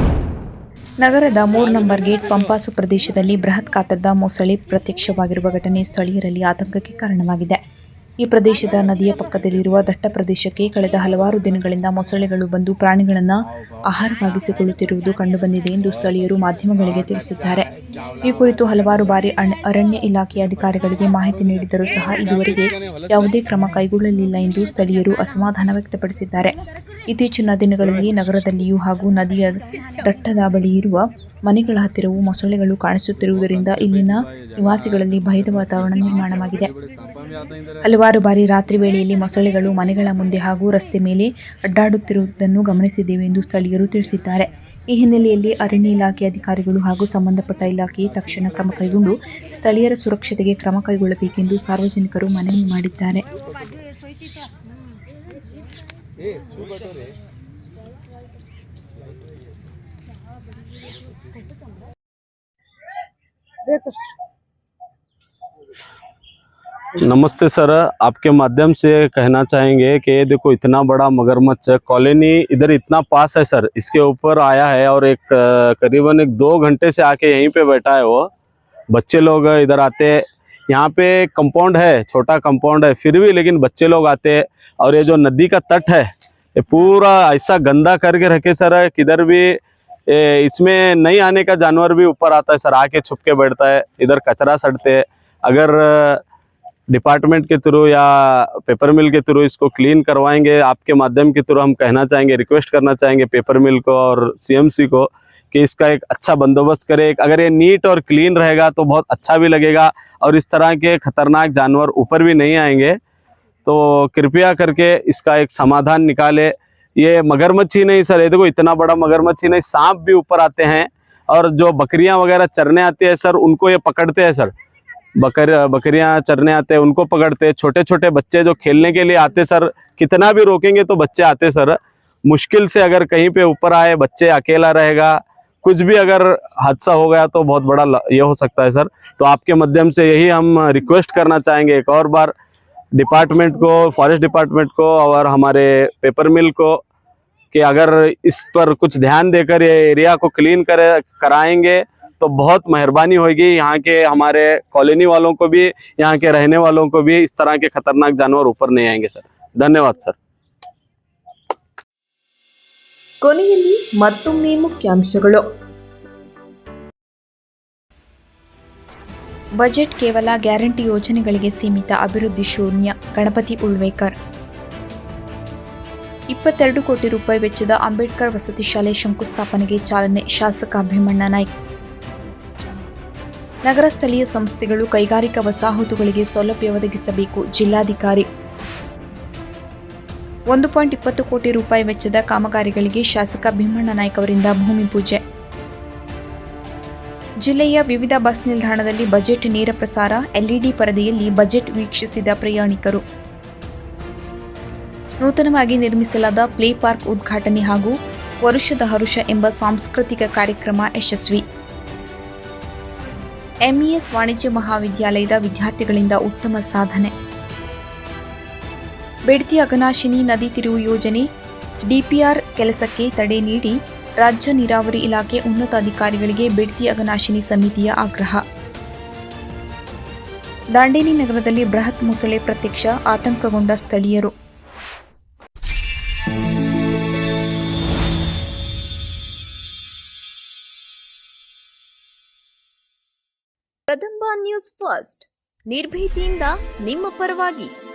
ನಗರದ 3 ನಂಬರ್ ಗೇಟ್ ಪಂಪಾಸು ಪ್ರದೇಶದಲ್ಲಿ ಬೃಹತ್ ಗಾತ್ರದ ಮೊಸಳೆ ಪ್ರತ್ಯಕ್ಷವಾಗಿರುವ ಘಟನೆ ಸ್ಥಳೀಯರಲ್ಲಿ ಆತಂಕಕ್ಕೆ ಕಾರಣವಾಗಿದೆ. ಈ ಪ್ರದೇಶದ ನದಿಯ ಪಕ್ಕದಲ್ಲಿರುವ ದಟ್ಟ ಪ್ರದೇಶಕ್ಕೆ ಕಳೆದ ಹಲವಾರು ದಿನಗಳಿಂದ ಮೊಸಳೆಗಳು ಬಂದು ಪ್ರಾಣಿಗಳನ್ನು ಆಹಾರವಾಗಿಸಿಕೊಳ್ಳುತ್ತಿರುವುದು ಕಂಡುಬಂದಿದೆ ಎಂದು ಸ್ಥಳೀಯರು ಮಾಧ್ಯಮಗಳಿಗೆ ತಿಳಿಸಿದ್ದಾರೆ. ಈ ಕುರಿತು ಹಲವಾರು ಬಾರಿ ಅರಣ್ಯ ಇಲಾಖೆಯ ಅಧಿಕಾರಿಗಳಿಗೆ ಮಾಹಿತಿ ನೀಡಿದರೂ ಸಹ ಇದುವರೆಗೆ ಯಾವುದೇ ಕ್ರಮ ಕೈಗೊಳ್ಳಲಿಲ್ಲ ಎಂದು ಸ್ಥಳೀಯರು ಅಸಮಾಧಾನ ವ್ಯಕ್ತಪಡಿಸಿದ್ದಾರೆ. ಇತ್ತೀಚಿನ ದಿನಗಳಲ್ಲಿ ನಗರದಲ್ಲಿಯೂ ಹಾಗೂ ನದಿಯ ದಟ್ಟದ ಬಳಿ ಇರುವ ಮನೆಗಳ ಹತ್ತಿರವೂ ಮೊಸಳೆಗಳು ಕಾಣಿಸುತ್ತಿರುವುದರಿಂದ ಇಲ್ಲಿನ ನಿವಾಸಿಗಳಲ್ಲಿ ಭಯದ ವಾತಾವರಣ ನಿರ್ಮಾಣವಾಗಿದೆ. ಹಲವಾರು ಬಾರಿ ರಾತ್ರಿ ವೇಳೆಯಲ್ಲಿ ಮೊಸಳೆಗಳು ಮನೆಗಳ ಮುಂದೆ ಹಾಗೂ ರಸ್ತೆ ಮೇಲೆ ಅಡ್ಡಾಡುತ್ತಿರುವುದನ್ನು ಗಮನಿಸಿದ್ದೇವೆ ಎಂದು ಸ್ಥಳೀಯರು ತಿಳಿಸಿದ್ದಾರೆ. ಈ ಹಿನ್ನೆಲೆಯಲ್ಲಿ ಅರಣ್ಯ ಇಲಾಖೆ ಅಧಿಕಾರಿಗಳು ಹಾಗೂ ಸಂಬಂಧಪಟ್ಟ ಇಲಾಖೆ ತಕ್ಷಣ ಕ್ರಮ ಕೈಗೊಂಡು ಸ್ಥಳೀಯರ ಸುರಕ್ಷತೆಗೆ ಕ್ರಮ ಕೈಗೊಳ್ಳಬೇಕೆಂದು ಸಾರ್ವಜನಿಕರು ಮನವಿ ಮಾಡಿದ್ದಾರೆ. नमस्ते सर, आपके माध्यम से कहना चाहेंगे कि ये देखो इतना बड़ा मगरमच्छ कॉलोनी इधर इतना पास है सर, इसके ऊपर आया है और करीबन 2 घंटे से आके यहीं पे बैठा है वो। बच्चे लोग इधर आते, यहाँ पे कंपाउंड है, छोटा कंपाउंड है, फिर भी लेकिन बच्चे लोग आते। और ये जो नदी का तट है ये पूरा ऐसा गंदा करके रखे सर, किधर भी इसमें नहीं आने का जानवर भी ऊपर आता है सर, आके छुप के बैठता है। इधर कचरा सड़ते, अगर डिपार्टमेंट के थ्रू या पेपर मिल के थ्रू इसको क्लीन करवाएंगे, आपके माध्यम के थ्रू हम कहना चाहेंगे, रिक्वेस्ट करना चाहेंगे पेपर मिल को और सीएमसी को कि इसका एक अच्छा बंदोबस्त करे। अगर ये नीट और क्लीन रहेगा तो बहुत अच्छा भी लगेगा और इस तरह के खतरनाक जानवर ऊपर भी नहीं आएंगे। तो कृपया करके इसका एक समाधान निकाले। ये मगरमच्छ ही नहीं सर, ये देखो इतना बड़ा मगरमच्छ ही नहीं, सांप भी ऊपर आते हैं और जो बकरियां वगैरह चरने आती है सर उनको ये पकड़ते हैं सर। बकरियां चरने आते हैं उनको पकड़ते हैं। छोटे छोटे बच्चे जो खेलने के लिए आते सर, कितना भी रोकेंगे तो बच्चे आते सर। मुश्किल से अगर कहीं पे ऊपर आए, बच्चे अकेला रहेगा, कुछ भी अगर हादसा हो गया तो बहुत बड़ा ये हो सकता है सर। तो आपके माध्यम से यही हम रिक्वेस्ट करना चाहेंगे एक और बार डिपार्टमेंट को, फॉरेस्ट डिपार्टमेंट को और हमारे पेपर मिल को कि अगर इस पर कुछ ध्यान देकर ये एरिया को क्लीन कराएंगे तो बहुत मेहरबानी होगी। यहाँ के हमारे कॉलोनी वालों को भी, यहाँ के रहने वालों को भी इस तरह के खतरनाक जानवर ऊपर नहीं आएंगे सर। धन्यवाद सर। ಕೊನೆಯಲ್ಲಿ ಮತ್ತೊಮ್ಮೆ ಮುಖ್ಯಾಂಶಗಳು. ಬಜೆಟ್ ಕೇವಲ ಗ್ಯಾರಂಟಿ ಯೋಜನೆಗಳಿಗೆ ಸೀಮಿತ, ಅಭಿವೃದ್ಧಿ ಶೂನ್ಯ. ಗಣಪತಿ ಉಳ್ವೇಕರ್. 22 ಕೋಟಿ ರೂಪಾಯಿ ವೆಚ್ಚದ ಅಂಬೇಡ್ಕರ್ ವಸತಿ ಶಾಲೆ ಶಂಕುಸ್ಥಾಪನೆಗೆ ಚಾಲನೆ, ಶಾಸಕ ಭೀಮಣ್ಣ ನಾಯ್ಕ್. ನಗರ ಸ್ಥಳೀಯ ಸಂಸ್ಥೆಗಳು ಕೈಗಾರಿಕಾ ವಸಾಹತುಗಳಿಗೆ ಸೌಲಭ್ಯ ಒದಗಿಸಬೇಕು, ಜಿಲ್ಲಾಧಿಕಾರಿ. 1.20 ಕೋಟಿ ರೂಪಾಯಿ ವೆಚ್ಚದ ಕಾಮಗಾರಿಗಳಿಗೆ ಶಾಸಕ ಭೀಮಣ್ಣ ನಾಯ್ಕ್ ಅವರಿಂದ ಭೂಮಿ ಪೂಜೆ. ಜಿಲ್ಲೆಯ ವಿವಿಧ ಬಸ್ ನಿಲ್ದಾಣದಲ್ಲಿ ಬಜೆಟ್ ನೇರ ಪ್ರಸಾರ, ಎಲ್ಇಡಿ ಪರದೆಯಲ್ಲಿ ಬಜೆಟ್ ವೀಕ್ಷಿಸಿದ ಪ್ರಯಾಣಿಕರು. ನೂತನವಾಗಿ ನಿರ್ಮಿಸಲಾದ ಪ್ಲೇ ಪಾರ್ಕ್ ಉದ್ಘಾಟನೆ ಹಾಗೂ ವರುಷದ ಹರುಷ ಎಂಬ ಸಾಂಸ್ಕೃತಿಕ ಕಾರ್ಯಕ್ರಮ ಯಶಸ್ವಿ. ಎಂಇಎಸ್ ವಾಣಿಜ್ಯ ಮಹಾವಿದ್ಯಾಲಯದ ವಿದ್ಯಾರ್ಥಿಗಳಿಂದ ಉತ್ತಮ ಸಾಧನೆ. ಬೇಡ್ತಿ ಅಘನಾಶಿನಿ ನದಿ ತಿರುವು ಯೋಜನೆ ಡಿಪಿಆರ್ ಕೆಲಸಕ್ಕೆ ತಡೆ ನೀಡಿ ರಾಜ್ಯ ನೀರಾವರಿ ಇಲಾಖೆ ಉನ್ನತ ಅಧಿಕಾರಿಗಳಿಗೆ ಬೇಡ್ತಿ ಅಘನಾಶಿನಿ ಸಮಿತಿಯ ಆಗ್ರಹ. ದಾಂಡೇಲಿ ನಗರದಲ್ಲಿ ಬೃಹತ್ ಮೊಸಳೆ ಪ್ರತ್ಯಕ್ಷ, ಆತಂಕಗೊಂಡ ಸ್ಥಳೀಯರು. ಕದಂಬ ನ್ಯೂಸ್ ಫಸ್ಟ್ ನಿರ್ಭೀತಿಯಿಂದ ನಿಮ್ಮ ಪರವಾಗಿ.